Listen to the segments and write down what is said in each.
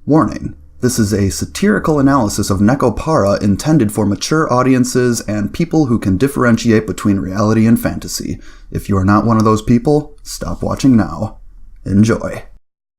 Warning. This is a satirical analysis of Nekopara intended for mature audiences and people who can differentiate between reality and fantasy. If you are not one of those people, stop watching now. Enjoy.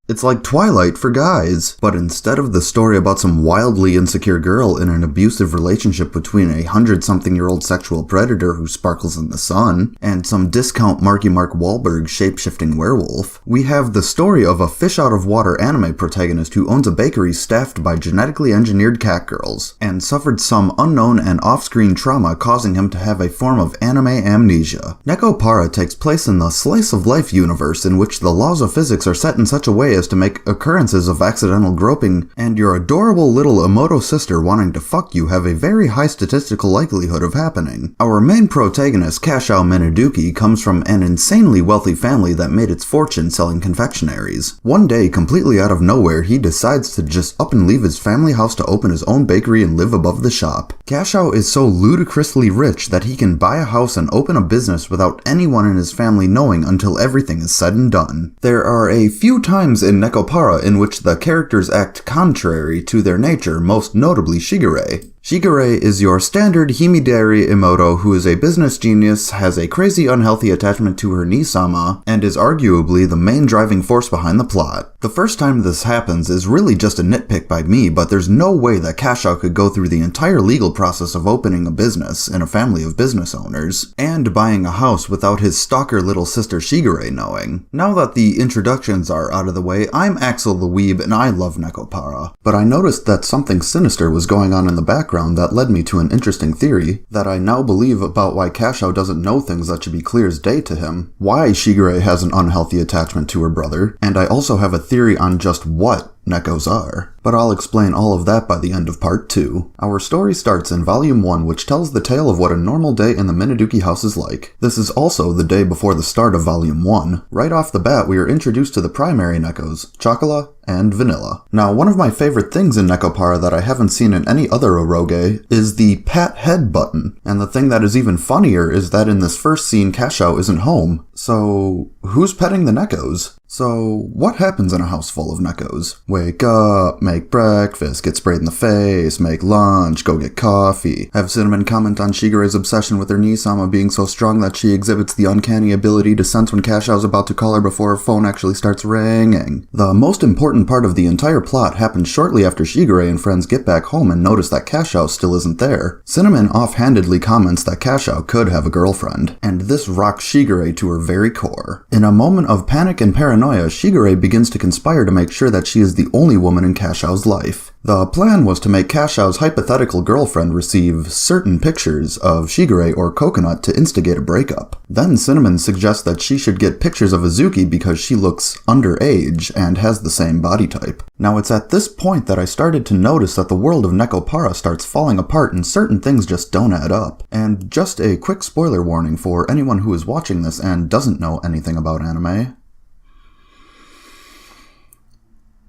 It's like Twilight for guys, but instead of the story about some wildly insecure girl in an abusive relationship between a 100-something-year-old sexual predator who sparkles in the sun, and some discount Marky Mark Wahlberg shape-shifting werewolf, we have the story of a fish-out-of-water anime protagonist who owns a bakery staffed by genetically engineered cat girls, and suffered some unknown and off-screen trauma causing him to have a form of anime amnesia. Nekopara takes place in the slice-of-life universe in which the laws of physics are set in such a way as to make occurrences of accidental groping and your adorable little Emoto sister wanting to fuck you have a very high statistical likelihood of happening. Our main protagonist, Kashao Minaduki, comes from an insanely wealthy family that made its fortune selling confectionaries. One day, completely out of nowhere, he decides to just up and leave his family house to open his own bakery and live above the shop. Kashao is so ludicrously rich that he can buy a house and open a business without anyone in his family knowing until everything is said and done. There are a few times in Nekopara in which the characters act contrary to their nature, most notably Shigure. Shigure is your standard Himidari Emoto who is a business genius, has a crazy unhealthy attachment to her Nisama, and is arguably the main driving force behind the plot. The first time this happens is really just a nitpick by me, but there's no way that Kashao could go through the entire legal process of opening a business in a family of business owners, and buying a house without his stalker little sister Shigure knowing. Now that the introductions are out of the way, I'm Axel the Weeb and I love Nekopara, but I noticed that something sinister was going on in the background that led me to an interesting theory that I now believe about why Kashao doesn't know things that should be clear as day to him, why Shigure has an unhealthy attachment to her brother, and I also have a theory on just what Nekos are. But I'll explain all of that by the end of part 2. Our story starts in volume 1, which tells the tale of what a normal day in the Minaduki house is like. This is also the day before the start of volume 1. Right off the bat, we are introduced to the primary Nekos, Chocola and Vanilla. Now, one of my favorite things in Nekopara that I haven't seen in any other eroge is the pat head button. And the thing that is even funnier is that in this first scene, Kashao isn't home. So, who's petting the Nekos? So, what happens in a house full of Nekos? Wake up, make breakfast, get sprayed in the face, make lunch, go get coffee. Have Cinnamon comment on Shigure's obsession with her Nisama being so strong that she exhibits the uncanny ability to sense when Kashao's about to call her before her phone actually starts ringing. The most important part of the entire plot happens shortly after Shigure and friends get back home and notice that Kashao still isn't there. Cinnamon offhandedly comments that Kashao could have a girlfriend, and this rocks Shigure to her very core. In a moment of panic and paranoia, Shigure begins to conspire to make sure that she is the only woman in Kashao's life. The plan was to make Kashao's hypothetical girlfriend receive certain pictures of Shigure or Coconut to instigate a breakup. Then Cinnamon suggests that she should get pictures of Azuki because she looks underage and has the same body type. Now it's at this point that I started to notice that the world of Nekopara starts falling apart and certain things just don't add up. And just a quick spoiler warning for anyone who is watching this and doesn't know anything about anime.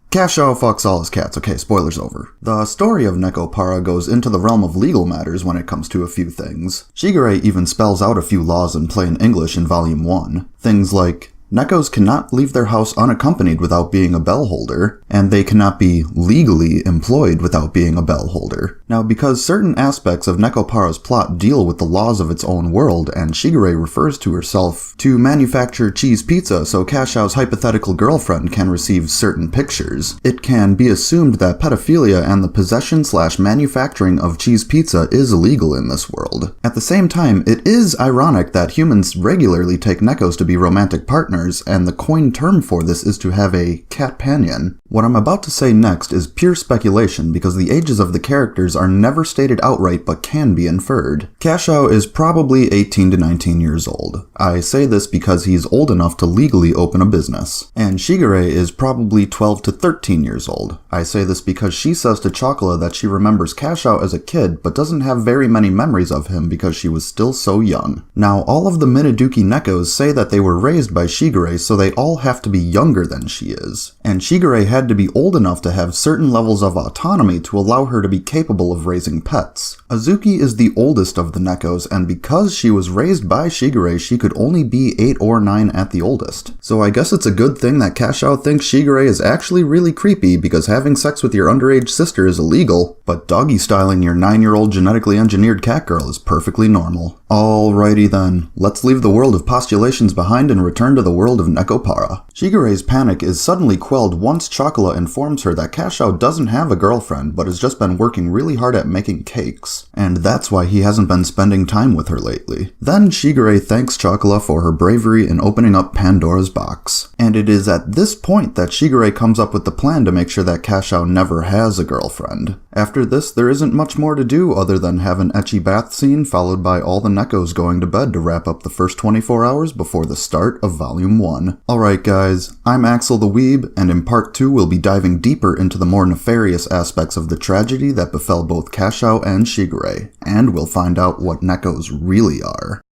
Kashao fucks all his cats. Okay, spoilers over. The story of Nekopara goes into the realm of legal matters when it comes to a few things. Shigure even spells out a few laws in plain English in volume 1. Things like, Nekos cannot leave their house unaccompanied without being a bell holder, and they cannot be legally employed without being a bell holder. Now, because certain aspects of Nekopara's plot deal with the laws of its own world, and Shigure refers to herself to manufacture cheese pizza so Kashao's hypothetical girlfriend can receive certain pictures, it can be assumed that pedophilia and the possession/manufacturing of cheese pizza is illegal in this world. At the same time, it is ironic that humans regularly take Nekos to be romantic partners, and the coined term for this is to have a catpanion. What I'm about to say next is pure speculation because the ages of the characters are never stated outright but can be inferred. Kashao is probably 18 to 19 years old. I say this because he's old enough to legally open a business. And Shigure is probably 12 to 13 years old. I say this because she says to Chocola that she remembers Kashao as a kid but doesn't have very many memories of him because she was still so young. Now, all of the Minaduki Nekos say that they were raised by Shigure Shigure, so they all have to be younger than she is. And Shigure had to be old enough to have certain levels of autonomy to allow her to be capable of raising pets. Azuki is the oldest of the Nekos, and because she was raised by Shigure, she could only be 8 or 9 at the oldest. So I guess it's a good thing that Kashao thinks Shigure is actually really creepy, because having sex with your underage sister is illegal, but doggy styling your 9-year-old genetically engineered cat girl is perfectly normal. Alrighty then, let's leave the world of postulations behind and return to the world of Nekopara. Shigure's panic is suddenly quelled once Chocula informs her that Kashao doesn't have a girlfriend, but has just been working really hard at making cakes, and that's why he hasn't been spending time with her lately. Then Shigure thanks Chocula for her bravery in opening up Pandora's box, and it is at this point that Shigure comes up with the plan to make sure that Kashao never has a girlfriend. After this, there isn't much more to do other than have an ecchi bath scene followed by all the Nekos going to bed to wrap up the first 24 hours before the start of Volume 1. Alright guys, I'm Axel the Weeb, and in Part 2 we'll be diving deeper into the more nefarious aspects of the tragedy that befell both Kashao and Shigure, and we'll find out what Nekos really are.